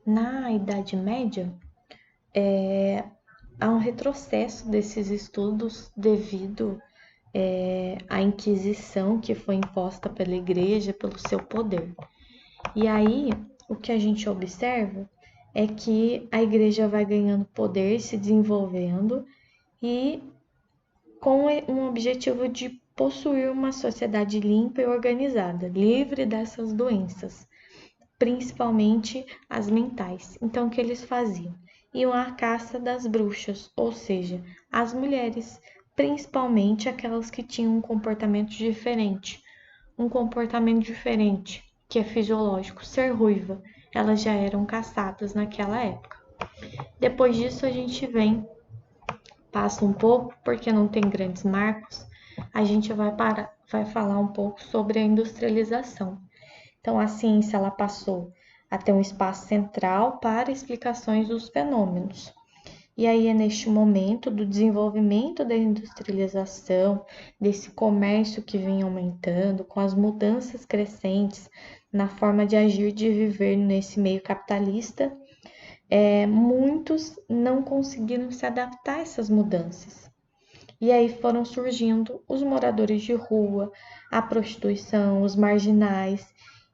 Na Idade Média, há um retrocesso desses estudos devido à Inquisição que foi imposta pela Igreja pelo seu poder. E aí, o que a gente observa é que a Igreja vai ganhando poder, se desenvolvendo e com um objetivo de possuir uma sociedade limpa e organizada, livre dessas doenças, principalmente as mentais. Então, o que eles faziam? Iam à caça das bruxas, ou seja, as mulheres, principalmente aquelas que tinham um comportamento diferente. Um comportamento diferente, que é fisiológico, ser ruiva. Elas já eram caçadas naquela época. Depois disso, a gente passa um pouco, porque não tem grandes marcos, a gente vai falar um pouco sobre a industrialização. Então, a ciência ela passou a ter um espaço central para explicações dos fenômenos. E aí é neste momento do desenvolvimento da industrialização, desse comércio que vem aumentando, com as mudanças crescentes na forma de agir e de viver nesse meio capitalista, muitos não conseguiram se adaptar a essas mudanças. E aí foram surgindo os moradores de rua, a prostituição, os marginais.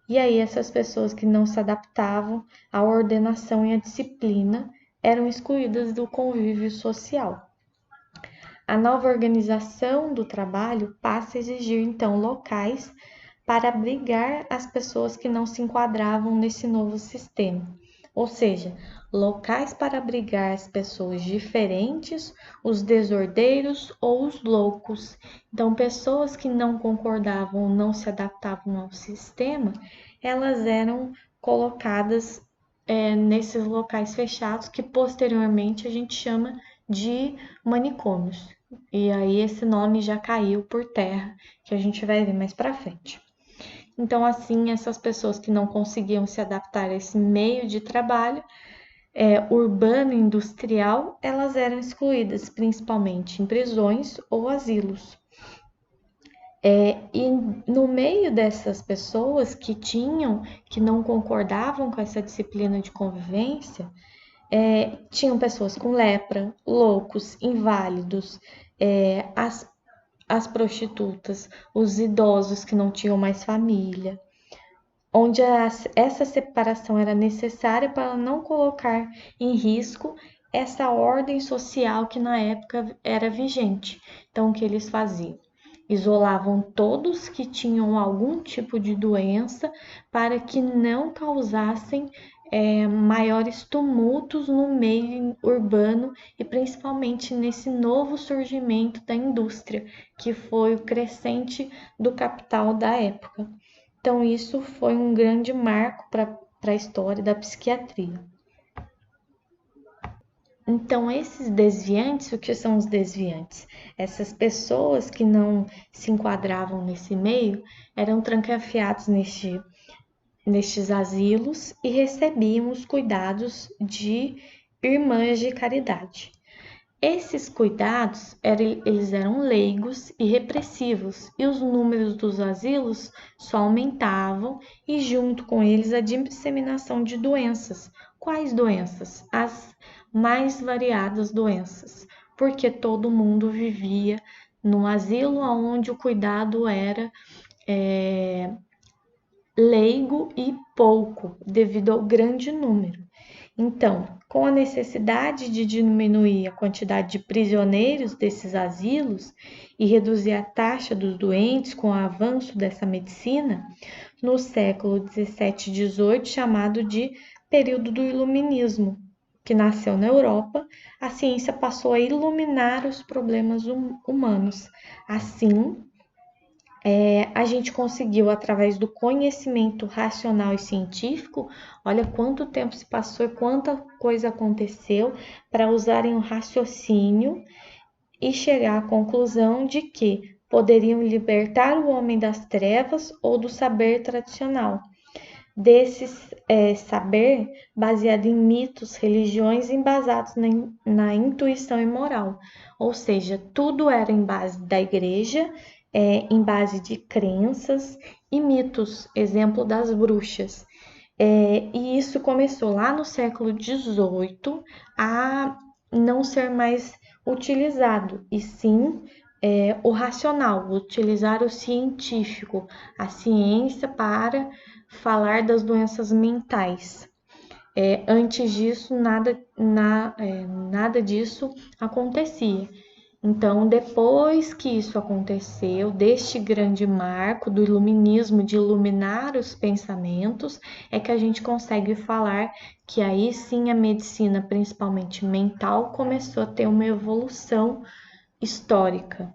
E aí essas pessoas que não se adaptavam à ordenação e à disciplina eram excluídas do convívio social. A nova organização do trabalho passa a exigir então locais para abrigar as pessoas que não se enquadravam nesse novo sistema. Ou seja, locais para abrigar as pessoas diferentes, os desordeiros ou os loucos. Então, pessoas que não concordavam, não se adaptavam ao sistema, elas eram colocadas nesses locais fechados que posteriormente a gente chama de manicômios. E aí esse nome já caiu por terra, que a gente vai ver mais para frente. Então, assim, essas pessoas que não conseguiam se adaptar a esse meio de trabalho urbano e industrial, elas eram excluídas principalmente em prisões ou asilos. E no meio dessas pessoas que não concordavam com essa disciplina de convivência, tinham pessoas com lepra, loucos, inválidos, as prostitutas, os idosos que não tinham mais família, onde essa separação era necessária para não colocar em risco essa ordem social que na época era vigente. Então, o que eles faziam? Isolavam todos que tinham algum tipo de doença para que não causassem maiores tumultos no meio urbano e principalmente nesse novo surgimento da indústria, que foi o crescente do capital da época. Então, isso foi um grande marco para a história da psiquiatria. Então, esses desviantes, o que são os desviantes? Essas pessoas que não se enquadravam nesse meio eram trancafiados nestes asilos e recebiam os cuidados de irmãs de caridade. Esses cuidados eles eram leigos e repressivos, e os números dos asilos só aumentavam, e junto com eles a disseminação de doenças. Quais doenças? As mais variadas doenças, porque todo mundo vivia num asilo onde o cuidado era leigo e pouco, devido ao grande número. Então, com a necessidade de diminuir a quantidade de prisioneiros desses asilos e reduzir a taxa dos doentes com o avanço dessa medicina, no século 17 e 18, chamado de período do Iluminismo, que nasceu na Europa, a ciência passou a iluminar os problemas humanos. Assim, a gente conseguiu, através do conhecimento racional e científico, olha quanto tempo se passou e quanta coisa aconteceu para usarem o raciocínio e chegar à conclusão de que poderiam libertar o homem das trevas ou do saber tradicional. Desse saber baseado em mitos, religiões embasados na intuição e moral. Ou seja, tudo era em base da igreja, em base de crenças e mitos, exemplo das bruxas. E isso começou lá no século XVIII a não ser mais utilizado, e sim o racional, utilizar o científico, a ciência para falar das doenças mentais. Antes disso, nada disso acontecia. Então, depois que isso aconteceu, deste grande marco do iluminismo, de iluminar os pensamentos, é que a gente consegue falar que aí sim a medicina, principalmente mental, começou a ter uma evolução histórica.